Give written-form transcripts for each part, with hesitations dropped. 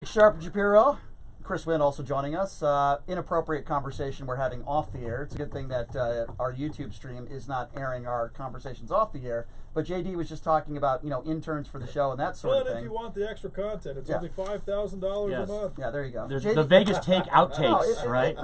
Sharp and Shapiro, Chris Wynn also joining us. Inappropriate conversation we're having off the air. It's a good thing that our YouTube stream is not airing our conversations off the air. But JD was just talking about interns for the show and that sort of But thing. if you want the extra content, it's Yeah. only $5,000 Yes. a month. Yeah, there you go. There's JD the Vegas take outtakes, right?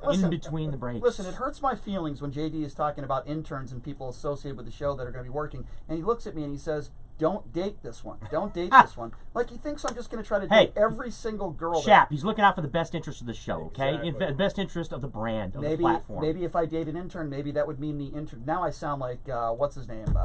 Listen, In between the breaks. Listen, it hurts my feelings when JD is talking about interns and people associated with the show that are going to be working, and he looks at me and he says, "Don't date this one. Don't date this one." Like he thinks I'm just going to try to date every single girl. Shap, he's looking out for the best interest of the show, okay? Exactly. In the best interest of the brand, of the Maybe, platform. maybe if I date an intern, maybe that would mean the intern. Now I sound like what's his name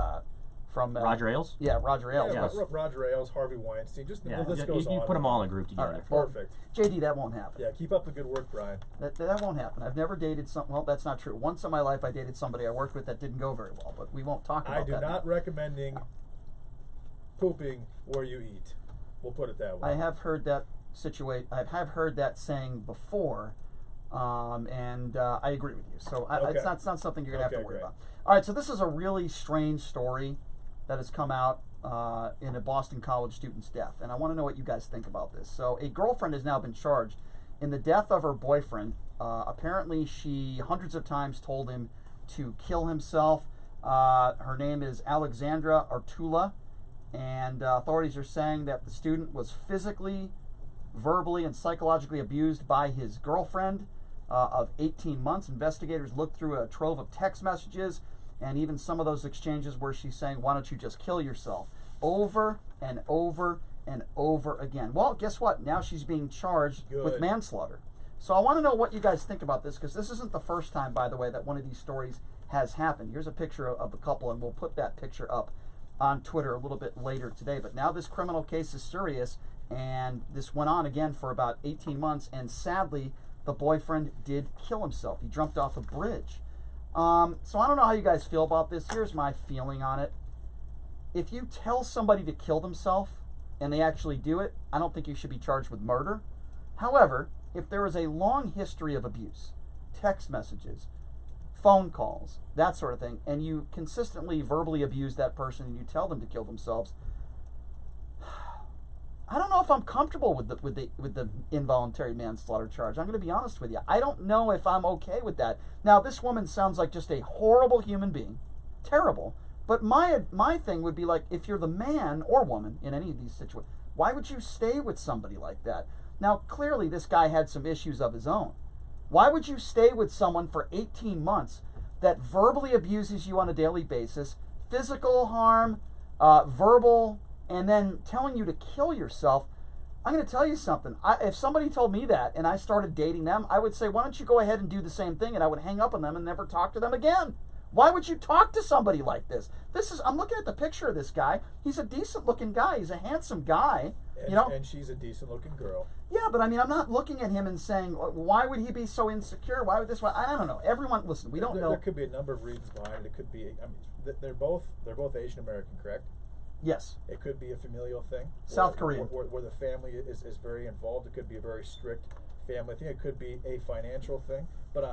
from Roger Ailes? Yeah, Roger Ailes. Yeah, Yes. Roger Ailes, Harvey Weinstein, just Yeah, the list you goes on. put them all in a group All together. right, well, Perfect. JD, that won't happen. Yeah, keep up the good work, Brian. That won't happen. I've never dated some. Well, that's not true. Once in my life, I dated somebody I worked with that didn't go very well, but we won't talk about I do that. not recommending pooping where you eat. We'll put it that way. I have heard that I have heard that saying before, and I agree with you. So Okay. it's not something you're gonna have to worry great. about. All right. So this is a really strange story that has come out in a Boston College student's death, and I want to know what you guys think about this. So a girlfriend has now been charged in the death of her boyfriend. Apparently, she hundreds of times told him to kill himself. Her name is Alexandra Artula. And authorities are saying that the student was physically, verbally, and psychologically abused by his girlfriend of 18 months. Investigators looked through a trove of text messages and even some of those exchanges where she's saying, "Why don't you just kill yourself?" Over and over and over again. Well, guess what? Now she's being charged with Good. manslaughter. So I want to know what you guys think about this, because this isn't the first time, by the way, that one of these stories has happened. Here's a picture of the couple, and we'll put that picture up on Twitter a little bit later today. But now this criminal case is serious, and this went on again for about 18 months, and sadly, the boyfriend did kill himself. He jumped off a bridge. So I don't know how you guys feel about this. Here's my feeling on it. If you tell somebody to kill themselves and they actually do it, I don't think you should be charged with murder. However, if there is a long history of abuse, text messages, phone calls, that sort of thing, and you consistently verbally abuse that person and you tell them to kill themselves, I don't know if I'm comfortable with the involuntary manslaughter charge. I'm going to be honest with you. I don't know if I'm okay with that. Now, this woman sounds like just a horrible human being, terrible. But my thing would be like, if you're the man or woman in any of these situations, why would you stay with somebody like that? Now, clearly, this guy had some issues of his own. Why would you stay with someone for 18 months that verbally abuses you on a daily basis, physical harm, verbal, and then telling you to kill yourself? I'm going to tell you something. If somebody told me that and I started dating them, I would say, why don't you go ahead and do the same thing? And I would hang up on them and never talk to them again. Why would you talk to somebody like this? I'm looking at the picture of this guy. He's a decent looking guy. He's a handsome guy. And she's a decent looking girl. Yeah, but I mean, I'm not looking at him and saying, why would he be so insecure? Why would this one? I don't know. Everyone, listen, we don't know. There could be a number of reasons behind it. It could be, I mean, they're both Asian American, correct? Yes. It could be a familial thing. South Korean. Where the family is very involved. It could be a very strict family thing. It could be a financial thing. But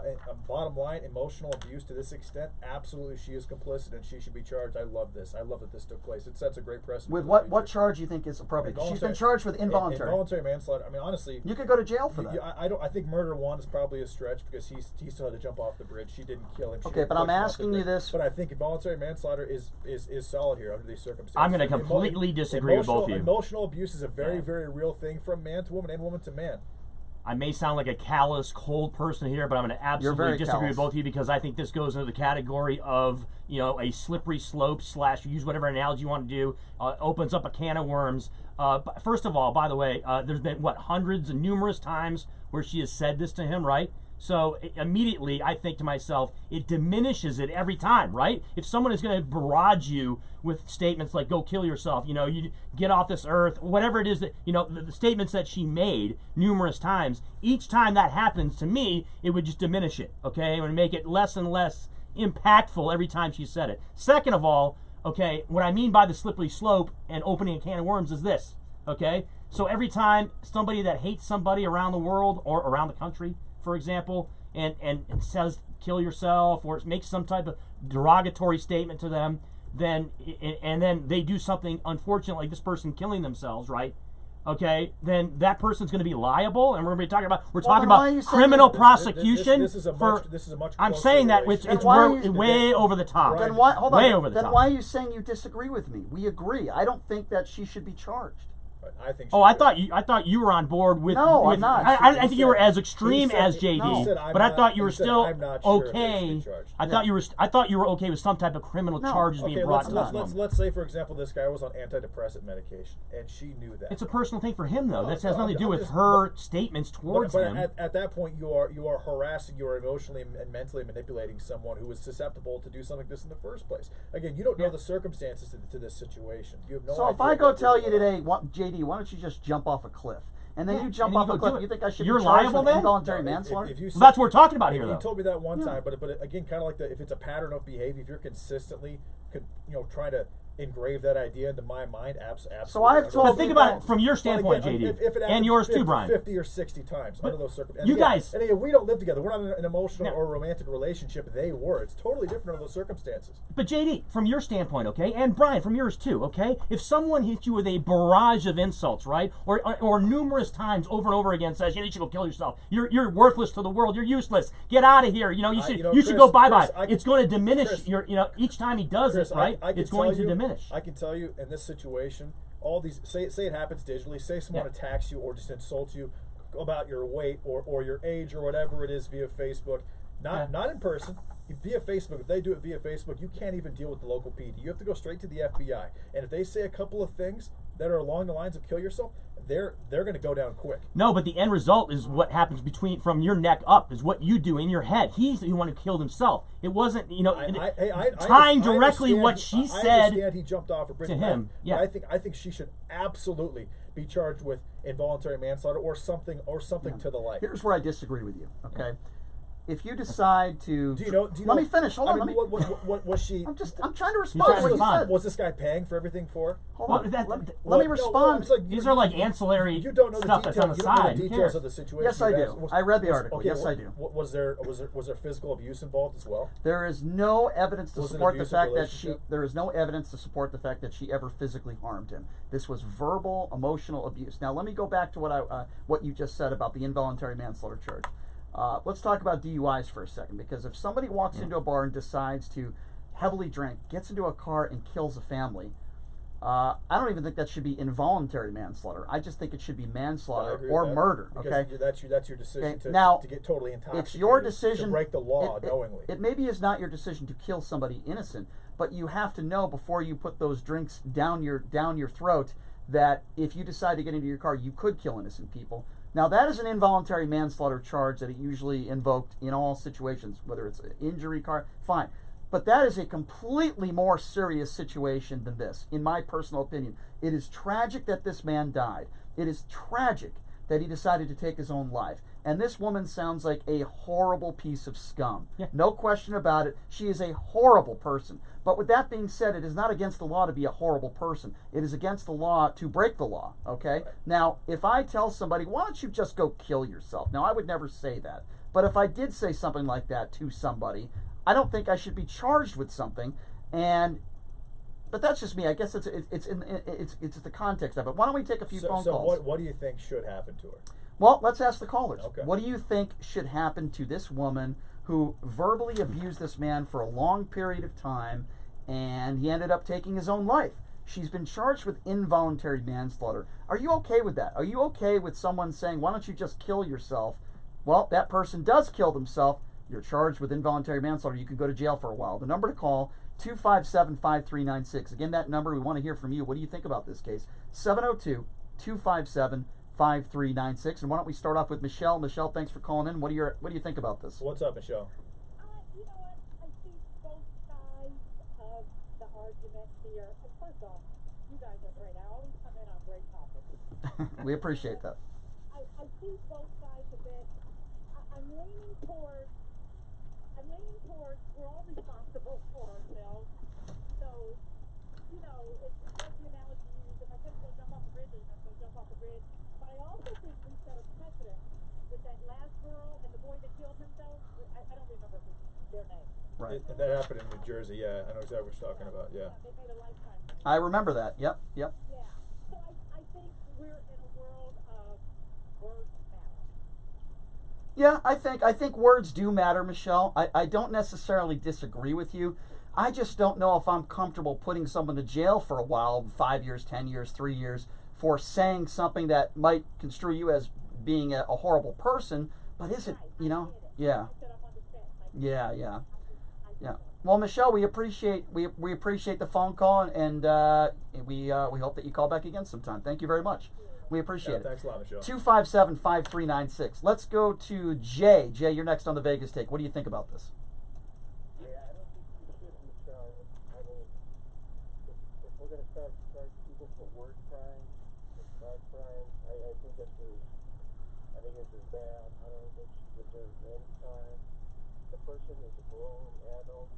bottom line, emotional abuse to this extent, absolutely she is complicit and she should be charged. I love this. I love that this took place. It sets a great precedent. With what charge you think is appropriate? She's been charged with involuntary. Involuntary manslaughter. I mean, honestly, you could go to jail for that. I think murder one is probably a stretch because he still had to jump off the bridge. She didn't kill him. Okay, but I'm asking you this. But I think involuntary manslaughter is solid here under these circumstances. I'm going to completely disagree with both of you. Emotional abuse is a very, very real thing from man to woman and woman to man. I may sound like a callous, cold person here, but I'm going to absolutely disagree with both of you because I think this goes into the category of, a slippery slope / use whatever analogy you want to do, opens up a can of worms. First of all, by the way, there's been, hundreds and numerous times where she has said this to him, right? So immediately I think to myself, it diminishes it every time, right? If someone is going to barrage you with statements like "go kill yourself," you get off this earth, whatever it is that the statements that she made numerous times, each time that happens to me, it would just diminish it. Okay, it would make it less and less impactful every time she said it. Second of all, okay, what I mean by the slippery slope and opening a can of worms is this. Okay, so every time somebody that hates somebody around the world or around the country, for example, and says kill yourself or makes some type of derogatory statement to them, then they do something unfortunate like this person killing themselves, right? okay, then that person's going to be liable, and we're going to be talking about criminal prosecution. This is a much. I'm saying that it's way over the top. Then why? Hold on. Way over the top. Then why are you saying you disagree with me? We agree. I don't think that she should be charged. I think. I thought you were on board with. No, I'm not. I think you were as extreme as JD, but I thought you were still okay. I thought you were okay with some type of criminal charges being brought to this. Let's say, for example, this guy was on antidepressant medication, and she knew that. It's a personal thing for him, though. That has nothing to do with her statements towards him. At that point, you are harassing, you are emotionally and mentally manipulating someone who is susceptible to do something like this in the first place. Again, you don't know the circumstances to this situation. You have no idea. So if I go tell you today, JD, why don't you just jump off a cliff? And then you jump off a cliff. You think I should be charged with involuntary manslaughter? Well, that's what we're talking about here, though. You told me that one time, but again, kind of like if it's a pattern of behavior, if you're consistently, trying to engrave that idea into my mind, absolutely. So I've told. But think about it from your standpoint, JD, and yours too, Brian. 50 or 60 times under those circumstances. You guys, and again, we don't live together. We're not in an emotional or romantic relationship. They were. It's totally different under those circumstances. But JD, from your standpoint, okay, and Brian, from yours too, okay. If someone hits you with a barrage of insults, right, or numerous times over and over again says, you should go kill yourself. You're worthless to the world. You're useless. Get out of here. You should go bye-bye. It's going to diminish your. Each time he does it, right, it's going to diminish. I can tell you in this situation, all these say it happens digitally. Say someone attacks you or just insults you about your weight or your age or whatever it is via Facebook, not in person. Via Facebook, if they do it via Facebook, you can't even deal with the local PD. You have to go straight to the FBI. And if they say a couple of things that are along the lines of kill yourself, they're going to go down quick. No, but the end result is what happens from your neck up is what you do in your head. He's the one who killed himself. It wasn't, tying directly what she said. I understand he jumped off a bridge to him. Yeah, I think she should absolutely be charged with involuntary manslaughter or something to the like. Here's where I disagree with you. Okay. If you decide to, let me finish. Hold on. What was she? I'm trying to respond to what you said. Was this guy paying for everything for her? Hold on. Let me respond. These are like ancillary stuff that's on the side. You don't know the details of the situation. Yes, I do. I read the article. Yes, I do. Was there physical abuse involved as well? There is no evidence to support the fact that she ever physically harmed him. This was verbal, emotional abuse. Now let me go back to what you just said about the involuntary manslaughter charge. Let's talk about DUIs for a second, because if somebody walks into a bar and decides to heavily drink, gets into a car and kills a family, I don't even think that should be involuntary manslaughter. I just think it should be manslaughter or murder. Okay, that's your decision to get totally intoxicated. It's your decision to break the law knowingly. It maybe is not your decision to kill somebody innocent, but you have to know before you put those drinks down your throat that if you decide to get into your car, you could kill innocent people. Now, that is an involuntary manslaughter charge that it usually invoked in all situations, whether it's an injury fine. But that is a completely more serious situation than this, in my personal opinion. It is tragic that this man died. It is tragic that he decided to take his own life. And this woman sounds like a horrible piece of scum. Yeah. No question about it. She is a horrible person. But with that being said, it is not against the law to be a horrible person. It is against the law to break the law, okay? Right. Now, if I tell somebody, why don't you just go kill yourself? Now, I would never say that. But if I did say something like that to somebody, I don't think I should be charged with something. But that's just me. I guess it's the context of it. Why don't we take a few phone calls? So what do you think should happen to her? Well, let's ask the callers. Okay. What do you think should happen to this woman who verbally abused this man for a long period of time, and he ended up taking his own life? She's been charged with involuntary manslaughter. Are you okay with that? Are you okay with someone saying, why don't you just kill yourself? Well, that person does kill themselves. You're charged with involuntary manslaughter. You could go to jail for a while. The number to call, 257-5396. Again, that number, we want to hear from you. What do you think about this case? 702-257-5396. And why don't we start off with Michelle? Michelle, thanks for calling in. What do you think about this? What's up, Michelle? You know what? I see both sides of the argument here. And first off, you guys are great. I always come in on great topics. We appreciate that. I see both sides of it. I'm leaning towards we're all responsible for ourselves. So, it's like the analogy you use. If I couldn't go jump off a bridge, I'm going to jump off a bridge. But I also think we set a precedent with that last girl and the boy that killed himself. I don't remember their name. Right. That happened in New Jersey, yeah. I know exactly what you're talking about, yeah. They made a lifetime. I remember that. Yep. Yeah. So I think we're in a world Yeah, I think words do matter, Michelle. I don't necessarily disagree with you. I just don't know if I'm comfortable putting someone to jail for a while, 5 years, 10 years, 3 years, for saying something that might construe you as being a horrible person, but is it, you know? Yeah. Yeah. Well, Michelle, we appreciate the phone call, and we hope that you call back again sometime. Thank you very much. We appreciate it. Thanks a lot, Michelle. 257-5396. Let's go to Jay. Jay, you're next on the Vegas Take. What do you think about this? Yeah, I don't think you should, Michelle. I mean, if we're going to start people for word crimes, thought crimes, I think this is bad. I don't think she deserves any time. The person is a grown adult.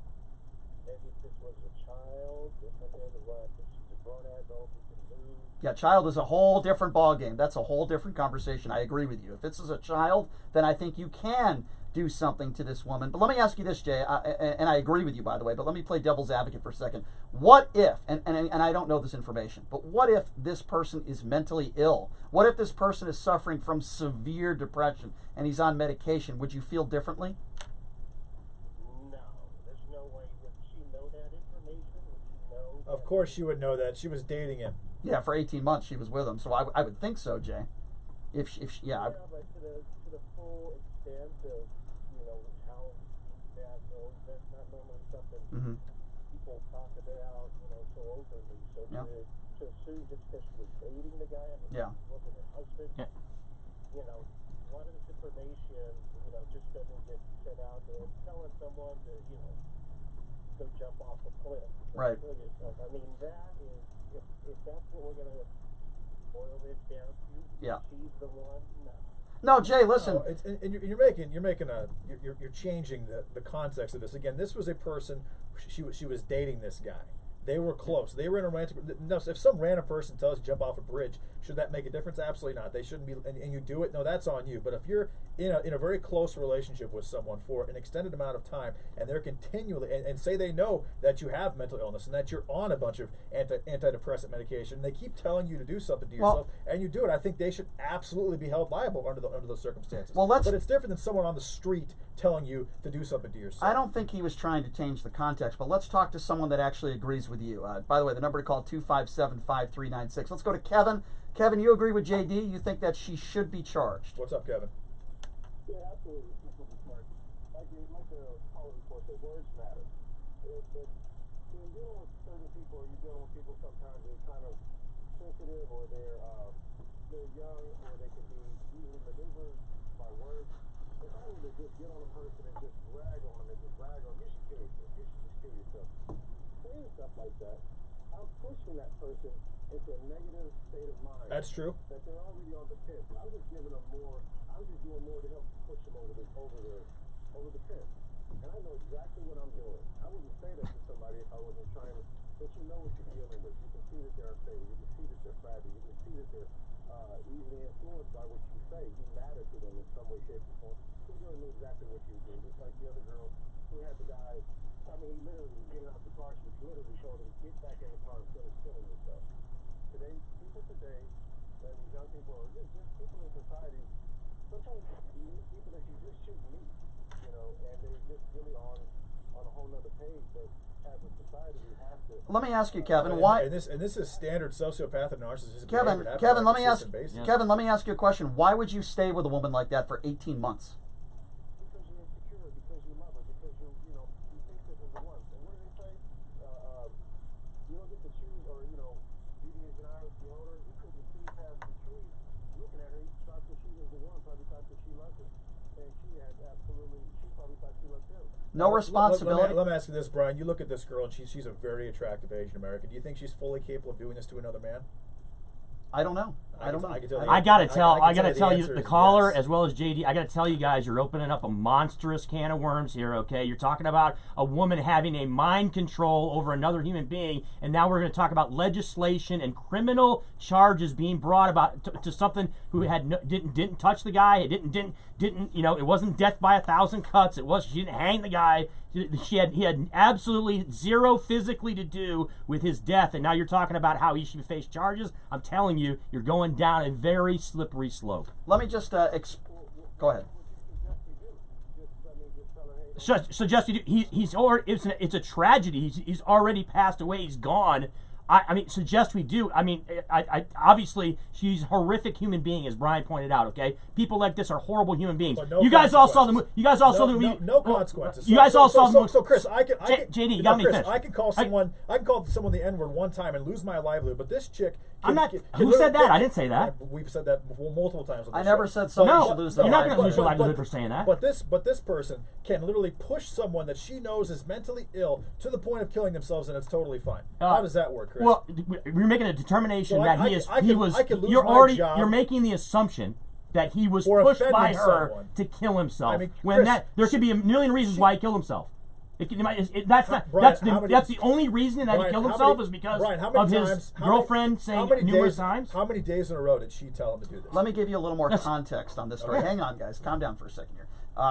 Maybe if this was a child, if she's a grown adult, we can move. Yeah, child is a whole different ballgame. That's a whole different conversation. I agree with you. If this is a child, then I think you can do something to this woman. But let me ask you this, Jay, and I agree with you, by the way, but let me play devil's advocate for a second. What if, and I don't know this information, but what if this person is mentally ill? What if this person is suffering from severe depression and he's on medication? Would you feel differently? No, there's no way. Would she know that information? Would she know? Of course she would know that. She was dating him. Yeah, for 18 months she was with him, so I would think so, Jay. If she, Yeah, but to the full extent of, you know, how bad goes, that's not normally something people talk about, you know, so openly. So to assume just because she was dating the guy and he wasn't her husband, you know, a lot of this information, you know, just doesn't get sent out there. Telling someone to, you know, go jump off a cliff. Right. Kill yourself. I mean, that is, if that's what we're going to boil this down to, she's the one, no, Jay, listen. No, and you're changing the context of this. Again, this was a person. She was dating this guy. They were close. They were in a romantic. No, if some random person tells you to jump off a bridge, should that make a difference? Absolutely not. They shouldn't be. And you do it. No, that's on you. But if you're in a very close relationship with someone for an extended amount of time, and they're continually and say they know that you have mental illness and that you're on a bunch of antidepressant medication, and they keep telling you to do something to yourself, and you do it, I think they should absolutely be held liable under those circumstances. But it's different than someone on the street telling you to do something to yourself. I don't think he was trying to change the context, but let's talk to someone that actually agrees with you. By the way, the number to call 257-5396. Let's go to Kevin. Kevin, you agree with JD? You think that she should be charged? What's up, Kevin? Yeah, absolutely. Like the caller report, the words matter. If you're dealing with certain people, or you're dealing with people sometimes they're kind of sensitive, or they're young, or they can be easily maneuvered by words. If I were to just get on a person and just rag on them and just rag on them, you should kill yourself. You should just kill yourself. Saying stuff like that, I'm pushing that person into a negative state of mind. That's true. That they're already on the pit. I'm just giving them more. I'm just doing more to help push them over the pit. And I know exactly what I'm doing. I wouldn't say that to somebody if I wasn't trying to. But you know what you're dealing with. You can see that they're unstable. You can see that they're fragile. You can see that they're easily influenced by what you say. You matter to them in some way, shape, or form. You're going to know exactly what you're doing. Just like the other girl who had the guy. I mean, he literally was getting out the car. She literally told him, get back in the car instead of killing yourself. People today, and these young people, or just people in society, sometimes you meet people that you just shouldn't meet, you know, and they're just really on a whole nother page. But as a society, we have to. Let me ask you, Kevin, why? And this is standard sociopathic narcissism. Kevin, let me ask. Kevin, let me ask you a question. Why would you stay with a woman like that for 18 months? Because you're insecure, because you love her, because you think this is the one. And what do they say? You don't get to choose, or beauty is an eye of the beholder. He couldn't see past the tree. Looking at her, he thought that she was the one. Probably thought that she loved him, and she probably thought she loved him. No responsibility. Let me ask you this, Brian. You look at this girl, and she's a very attractive Asian American. Do you think she's fully capable of doing this to another man? I don't know. I gotta tell you, the caller as well as JD. I gotta tell you guys, you're opening up a monstrous can of worms here. Okay, you're talking about a woman having a mind control over another human being, and now we're going to talk about legislation and criminal charges being brought about to something who didn't touch the guy. It didn't. It wasn't death by 1,000 cuts. She didn't hang the guy. He had absolutely zero physically to do with his death, and now you're talking about how he should face charges. I'm telling you, you're going down a very slippery slope. Let me just go ahead. suggest he's already, it's a tragedy. He's already passed away. He's gone. I mean, suggest we do. I mean, I obviously she's a horrific human being, as Brian pointed out. Okay, people like this are horrible human beings. No, you guys all saw the movie. You guys all saw the movie. No consequences. You guys all saw the movie. So Chris, JD, you got me finished. I can call someone. I can call someone the N-word one time and lose my livelihood. But this chick. Who said that? I didn't say that. We've said that multiple times. On I the never show. said somebody No, should lose their you're not going to livelihood. lose your livelihood for saying that. But this person can literally push someone that she knows is mentally ill to the point of killing themselves, and it's totally fine. How does that work, Chris? Well, we're making a determination So that I could lose my job. You're making the assumption that he was For pushed by offending her someone. to kill himself. I mean, when Chris, there could be a million reasons why he killed himself. That's Brian, that's the only reason that he Brian, killed how himself many- is because Brian, how many of his times- how girlfriend many- saying how many numerous days- times. How many days in a row did she tell him to do this? Let me give you a little more Yes. context on this story. Okay. Hang on, guys. Calm down for a second here.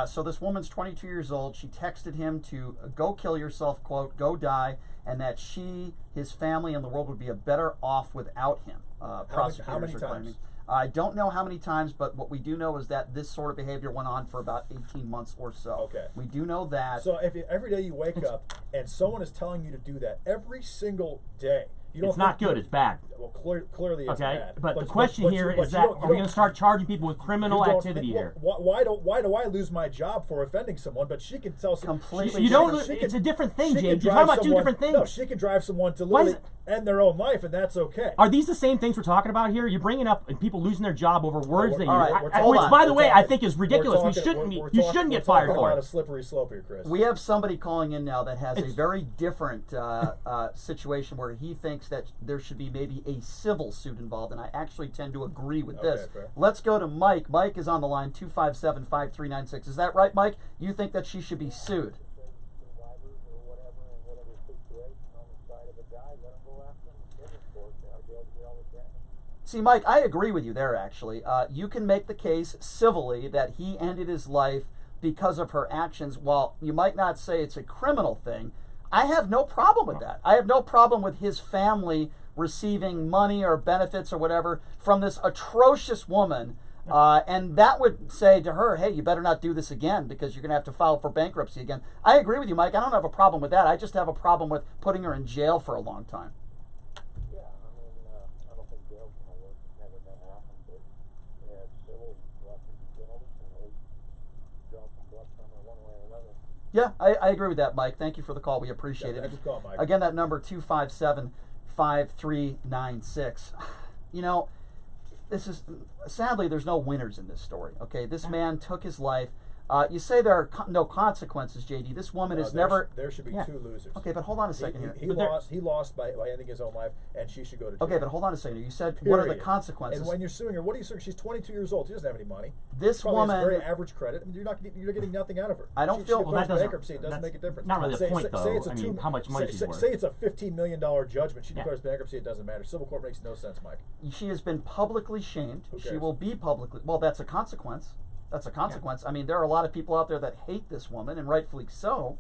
So this woman's 22 years old. She texted him to go kill yourself, quote, go die, and that she, his family, and the world would be better off without him. Prosecutors how many are times? claiming. I don't know how many times, but what we do know is that this sort of behavior went on for about 18 months or so. Okay. We do know that. So if every day you wake up and someone is telling you to do that every single day, you don't It's not think good. It's bad. Well, clearly it's Okay, bad. but the question here but is you that don't- you are we going don't- to start charging people with criminal you don't activity think- here? Why do I lose my job for offending someone? But she can tell someone Completely You don't. different. It's a different thing, she James. can You're talking drive about two someone- different things. No, she can drive someone to Why is literally end their own life, and that's okay. Are these the same things we're talking about here? You're bringing up people losing their job over words they use, all right, We're hold on. which, by the We're way, I talking- think is we're ridiculous. talking- You shouldn't get fired We're for talking about a it. slippery slope here, Chris. We have somebody calling in now that has a It's- very different situation where he thinks that there should be maybe a civil suit involved, and I actually tend to agree with Okay, this. fair. Let's go to Mike. Mike is on the line, 257-5396. Is that right, Mike? You think that she should be sued? survivors or whatever in whatever situation on the side of a guy, let him go after him in civil court. They ought to be able to get all the damage. See, Mike, I agree with you there, actually. You can make the case civilly that he ended his life because of her actions. While you might not say it's a criminal thing, I have no problem with that. I have no problem with his family receiving money or benefits or whatever from this atrocious woman. And that would say to her, hey, you better not do this again because you're going to have to file for bankruptcy again. I agree with you, Mike. I don't have a problem with that. I just have a problem with putting her in jail for a long time. Yeah, I don't think jail's gonna work. It's never gonna happen. But yeah, civil, you have to be penalties and at least draw some blood from her one way or another. Yeah, I agree with that, Mike. Thank you for the call. We appreciate Yeah, it. thanks for calling, Mike. Again, that number 257-5396. You know, this is sadly there's no winners in this story. Okay, this man took his life. You say there are no consequences, JD. This woman is never. There should be Yeah. two losers. Okay, but hold on a second here. He lost by ending his own life, and she should go to jail. Okay, but hold on a second here. You said what are the Period. consequences? And when you're suing her, what are you suing? She's 22 years old. She doesn't have any money. This Probably has woman- very average credit. I mean, you're getting nothing out of her. I don't feel- She Well, that goes doesn't- bankruptcy. It doesn't that's make a difference. not really the point, though. it's a I mean, how much money she's worth. Say it's a $15 million judgment. She Yeah. declares bankruptcy. It doesn't matter. Civil court makes no sense, Mike. She has been publicly shamed. Who She cares? will be publicly. Well, that's a consequence. That's a consequence. I mean, there are a lot of people out there that hate this woman, and rightfully so.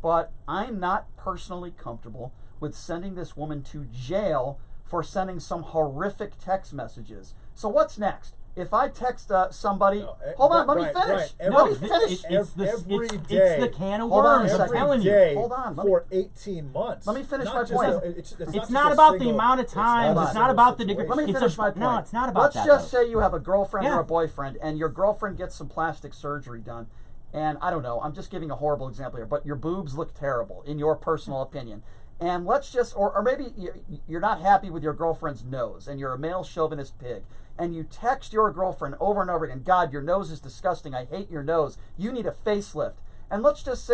But I'm not personally comfortable with sending this woman to jail for sending some horrific text messages. So what's next? If I text somebody, No, hold on, let Brian, me finish. Brian, Let me every- finish. It's day. the can of Hold on a worms. I'm second. telling you. Day Hold on, let for 18 months. Let me finish Not my just point. it's It's just not a about the single- amount of times. not It's a not about the degree. Let me It's finish a- my point. No, it's not about Let's that. just though. say you have a girlfriend or Yeah. a boyfriend, and your girlfriend gets some plastic surgery done. And I don't know, I'm just giving a horrible example here, but your boobs look terrible, in your personal opinion. And let's just, or maybe you're not happy with your girlfriend's nose, and you're a male chauvinist pig, and you text your girlfriend over and over again, God, your nose is disgusting, I hate your nose, you need a facelift. And let's just say